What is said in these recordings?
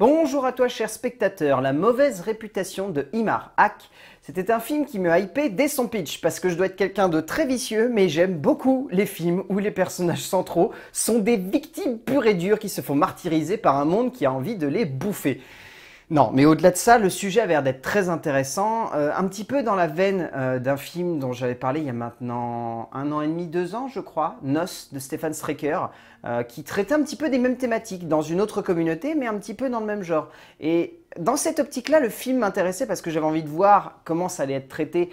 Bonjour à toi cher spectateur, La mauvaise réputation de Imar Haq. C'était un film qui me hypait dès son pitch parce que je dois être quelqu'un de très vicieux mais j'aime beaucoup les films où les personnages centraux sont des victimes pures et dures qui se font martyriser par un monde qui a envie de les bouffer. Non, mais au-delà de ça, le sujet avait l'air d'être très intéressant, un petit peu dans la veine d'un film dont j'avais parlé il y a maintenant 1 an et demi, 2 ans, je crois, Nos de Stefan Strecker, qui traitait un petit peu des mêmes thématiques, dans une autre communauté, mais un petit peu dans le même genre. Et dans cette optique-là, le film m'intéressait parce que j'avais envie de voir comment ça allait être traité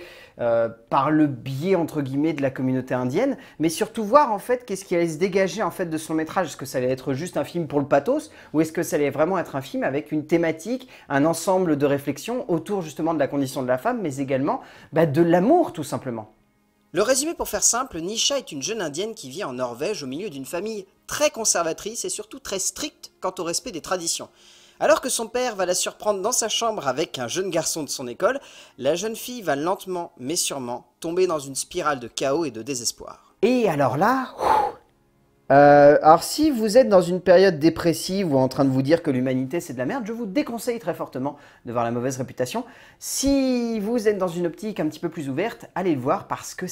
par le biais, entre guillemets, de la communauté indienne, mais surtout voir, en fait, qu'est-ce qui allait se dégager, en fait, de son métrage. Est-ce que ça allait être juste un film pour le pathos, ou est-ce que ça allait vraiment être un film avec une thématique, un ensemble de réflexions autour, justement, de la condition de la femme, mais également de l'amour, tout simplement. Le résumé pour faire simple, Nisha est une jeune indienne qui vit en Norvège au milieu d'une famille très conservatrice et surtout très stricte quant au respect des traditions. Alors que son père va la surprendre dans sa chambre avec un jeune garçon de son école, la jeune fille va lentement mais sûrement tomber dans une spirale de chaos et de désespoir. Et alors là, alors si vous êtes dans une période dépressive ou en train de vous dire que l'humanité c'est de la merde, je vous déconseille très fortement de voir La mauvaise réputation. Si vous êtes dans une optique un petit peu plus ouverte, allez le voir parce que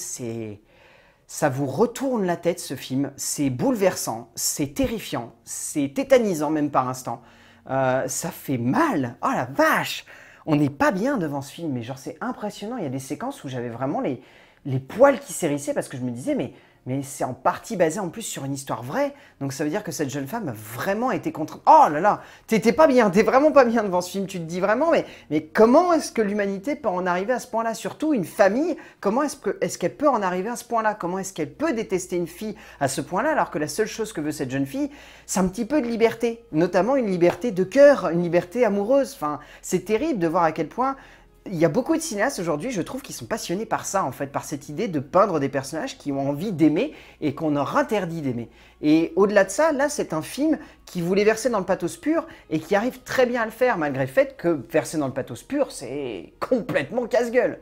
ça vous retourne la tête ce film, c'est bouleversant, c'est terrifiant, c'est tétanisant même par instant. Ça fait mal, oh la vache! On n'est pas bien devant ce film, mais genre c'est impressionnant, il y a des séquences où j'avais vraiment les poils qui s'hérissaient parce que je me disais mais c'est en partie basé en plus sur une histoire vraie, donc ça veut dire que cette jeune femme a vraiment été contrainte. Oh là là, t'es pas bien, t'es vraiment pas bien devant ce film, tu te dis vraiment, mais comment est-ce que l'humanité peut en arriver à ce point-là? Surtout une famille, comment est-ce qu'elle peut en arriver à ce point-là? Comment est-ce qu'elle peut détester une fille à ce point-là, alors que la seule chose que veut cette jeune fille, c'est un petit peu de liberté, notamment une liberté de cœur, une liberté amoureuse. Enfin, c'est terrible de voir à quel point il y a beaucoup de cinéastes aujourd'hui, je trouve, qui sont passionnés par ça, en fait, par cette idée de peindre des personnages qui ont envie d'aimer et qu'on leur interdit d'aimer. Et au-delà de ça, là, c'est un film qui voulait verser dans le pathos pur et qui arrive très bien à le faire, malgré le fait que verser dans le pathos pur, c'est complètement casse-gueule.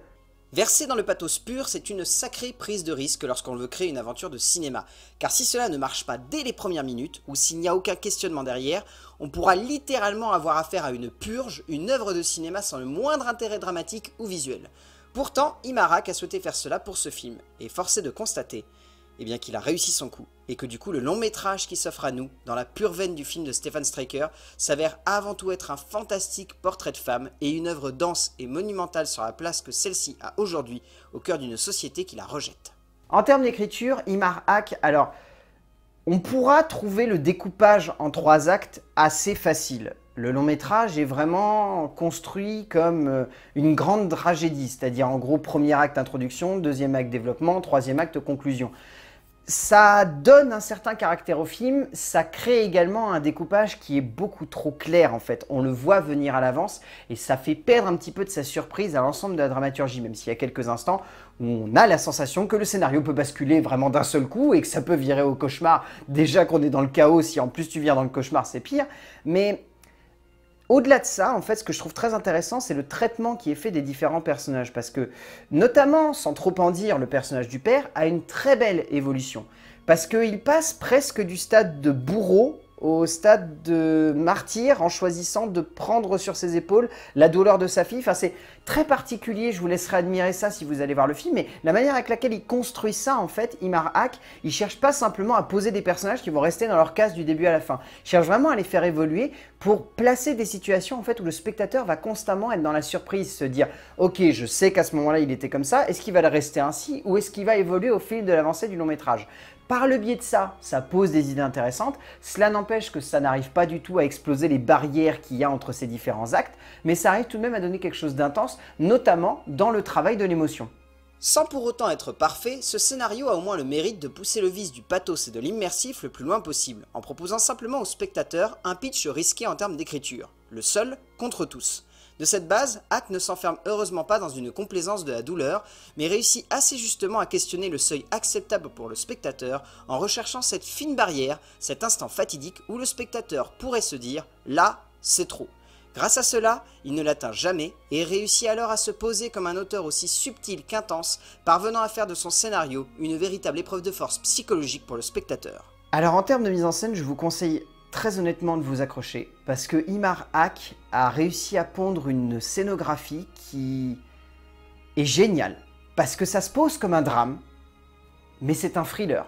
Verser dans le pathos pur, c'est une sacrée prise de risque lorsqu'on veut créer une aventure de cinéma. Car si cela ne marche pas dès les premières minutes, ou s'il n'y a aucun questionnement derrière, on pourra littéralement avoir affaire à une purge, une œuvre de cinéma sans le moindre intérêt dramatique ou visuel. Pourtant, Imar Haq a souhaité faire cela pour ce film, et force est de constater qu'il a réussi son coup, et que du coup le long métrage qui s'offre à nous, dans la pure veine du film de Stefan Strecker, s'avère avant tout être un fantastique portrait de femme et une œuvre dense et monumentale sur la place que celle-ci a aujourd'hui au cœur d'une société qui la rejette. En termes d'écriture, Imar Haq, alors, on pourra trouver le découpage en 3 actes assez facile. Le long métrage est vraiment construit comme une grande tragédie, c'est-à-dire en gros premier acte introduction, deuxième acte développement, troisième acte conclusion. Ça donne un certain caractère au film, ça crée également un découpage qui est beaucoup trop clair en fait. On le voit venir à l'avance et ça fait perdre un petit peu de sa surprise à l'ensemble de la dramaturgie, même s'il y a quelques instants où on a la sensation que le scénario peut basculer vraiment d'un seul coup et que ça peut virer au cauchemar. Déjà qu'on est dans le chaos, si en plus tu vires dans le cauchemar, c'est pire. Mais au-delà de ça, en fait, ce que je trouve très intéressant, c'est le traitement qui est fait des différents personnages. Parce que, notamment, sans trop en dire, le personnage du père a une très belle évolution. Parce qu'il passe presque du stade de bourreau au stade de martyr en choisissant de prendre sur ses épaules la douleur de sa fille. Enfin, c'est très particulier, je vous laisserai admirer ça si vous allez voir le film, mais la manière avec laquelle il construit ça, en fait, Imar Haq, il cherche pas simplement à poser des personnages qui vont rester dans leur case du début à la fin. Il cherche vraiment à les faire évoluer pour placer des situations en fait où le spectateur va constamment être dans la surprise, se dire « Ok, je sais qu'à ce moment-là, il était comme ça, est-ce qu'il va le rester ainsi ou est-ce qu'il va évoluer au fil de l'avancée du long métrage ?» Par le biais de ça, ça pose des idées intéressantes. Cela n'empêche que ça n'arrive pas du tout à exploser les barrières qu'il y a entre ces différents actes, mais ça arrive tout de même à donner quelque chose d'intense, notamment dans le travail de l'émotion. Sans pour autant être parfait, ce scénario a au moins le mérite de pousser le vice du pathos et de l'immersif le plus loin possible, en proposant simplement au spectateur un pitch risqué en termes d'écriture, le seul contre tous. De cette base, Haq ne s'enferme heureusement pas dans une complaisance de la douleur, mais réussit assez justement à questionner le seuil acceptable pour le spectateur en recherchant cette fine barrière, cet instant fatidique où le spectateur pourrait se dire « là, c'est trop ». Grâce à cela, il ne l'atteint jamais et réussit alors à se poser comme un auteur aussi subtil qu'intense, parvenant à faire de son scénario une véritable épreuve de force psychologique pour le spectateur. Alors en termes de mise en scène, je vous conseille très honnêtement de vous accrocher parce que Imar Aq a réussi à pondre une scénographie qui est géniale. Parce que ça se pose comme un drame, mais c'est un thriller.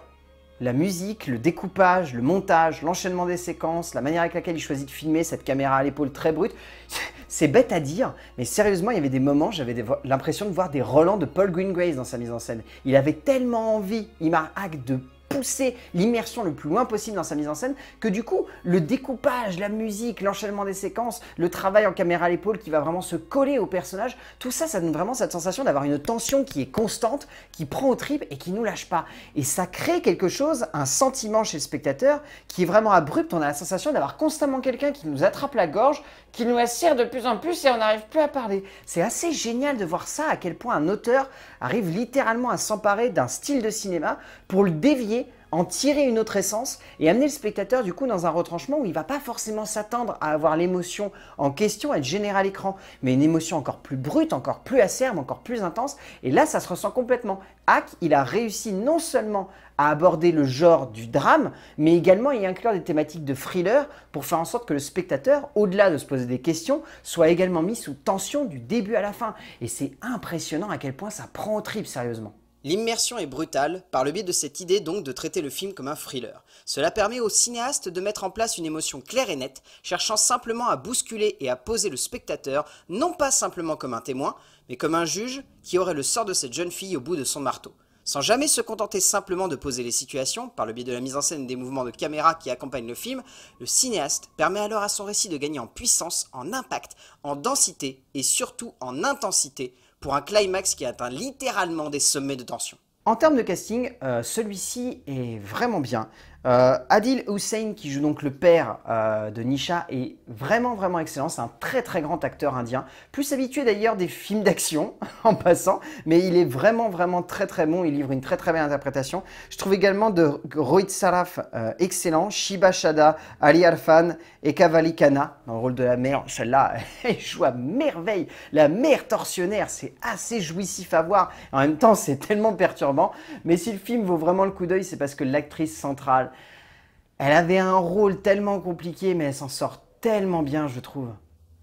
La musique, le découpage, le montage, l'enchaînement des séquences, la manière avec laquelle il choisit de filmer, cette caméra à l'épaule très brute, c'est bête à dire, mais sérieusement, il y avait des moments, j'avais l'impression de voir des relents de Paul Greengrass dans sa mise en scène. Il avait tellement envie, Imar Aq, de pousser l'immersion le plus loin possible dans sa mise en scène, que du coup, le découpage, la musique, l'enchaînement des séquences, le travail en caméra à l'épaule qui va vraiment se coller au personnage, tout ça, ça donne vraiment cette sensation d'avoir une tension qui est constante, qui prend aux tripes et qui nous lâche pas. Et ça crée quelque chose, un sentiment chez le spectateur qui est vraiment abrupt. On a la sensation d'avoir constamment quelqu'un qui nous attrape la gorge, qui nous assire de plus en plus et on n'arrive plus à parler. C'est assez génial de voir ça, à quel point un auteur arrive littéralement à s'emparer d'un style de cinéma pour le dévier, en tirer une autre essence et amener le spectateur du coup dans un retranchement où il ne va pas forcément s'attendre à avoir l'émotion en question, à être générée à l'écran, mais une émotion encore plus brute, encore plus acerbe, encore plus intense. Et là, ça se ressent complètement. Aq, il a réussi non seulement à aborder le genre du drame, mais également à y inclure des thématiques de thriller pour faire en sorte que le spectateur, au-delà de se poser des questions, soit également mis sous tension du début à la fin. Et c'est impressionnant à quel point ça prend aux tripes, sérieusement. L'immersion est brutale, par le biais de cette idée donc de traiter le film comme un thriller. Cela permet au cinéaste de mettre en place une émotion claire et nette, cherchant simplement à bousculer et à poser le spectateur, non pas simplement comme un témoin, mais comme un juge qui aurait le sort de cette jeune fille au bout de son marteau. Sans jamais se contenter simplement de poser les situations, par le biais de la mise en scène des mouvements de caméra qui accompagnent le film, le cinéaste permet alors à son récit de gagner en puissance, en impact, en densité et surtout en intensité, pour un climax qui atteint littéralement des sommets de tension. En termes de casting, celui-ci est vraiment bien. Adil Hussein, qui joue donc le père de Nisha, est vraiment excellent. C'est un très grand acteur indien. Plus habitué d'ailleurs des films d'action, en passant. Mais il est vraiment très bon. Il livre une très belle interprétation. Je trouve également de Rohit Saraf excellent. Shiba Shada, Ali Arfan et Kavali Khanna dans le rôle de la mère. Celle-là, elle joue à merveille. La mère tortionnaire, c'est assez jouissif à voir. En même temps, c'est tellement perturbant. Mais si le film vaut vraiment le coup d'œil, c'est parce que l'actrice centrale, elle avait un rôle tellement compliqué, mais elle s'en sort tellement bien, je trouve.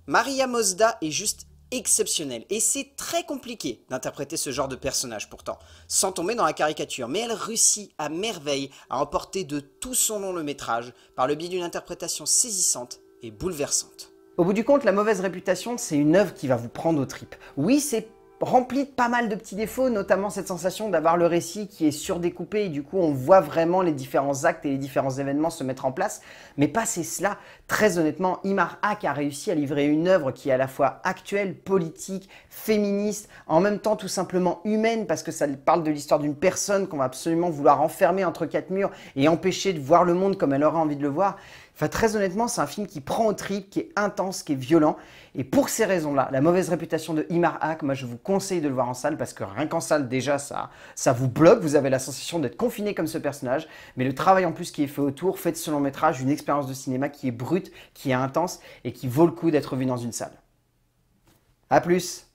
Maria Mosda est juste exceptionnelle, et c'est très compliqué d'interpréter ce genre de personnage pourtant, sans tomber dans la caricature, mais elle réussit à merveille à emporter de tout son long le métrage par le biais d'une interprétation saisissante et bouleversante. Au bout du compte, La Mauvaise Réputation, c'est une œuvre qui va vous prendre aux tripes. Oui, c'est rempli de pas mal de petits défauts, notamment cette sensation d'avoir le récit qui est surdécoupé et du coup on voit vraiment les différents actes et les différents événements se mettre en place. Mais passé cela, très honnêtement, Imar Aq a réussi à livrer une œuvre qui est à la fois actuelle, politique, féministe, en même temps tout simplement humaine parce que ça parle de l'histoire d'une personne qu'on va absolument vouloir enfermer entre quatre murs et empêcher de voir le monde comme elle aurait envie de le voir. Enfin, très honnêtement, c'est un film qui prend aux tripes, qui est intense, qui est violent. Et pour ces raisons-là, La Mauvaise Réputation de Imar Aq, moi je vous conseille de le voir en salle parce que rien qu'en salle déjà ça vous bloque, vous avez la sensation d'être confiné comme ce personnage. Mais le travail en plus qui est fait autour fait de ce long métrage une expérience de cinéma qui est brute, qui est intense et qui vaut le coup d'être vu dans une salle. A plus!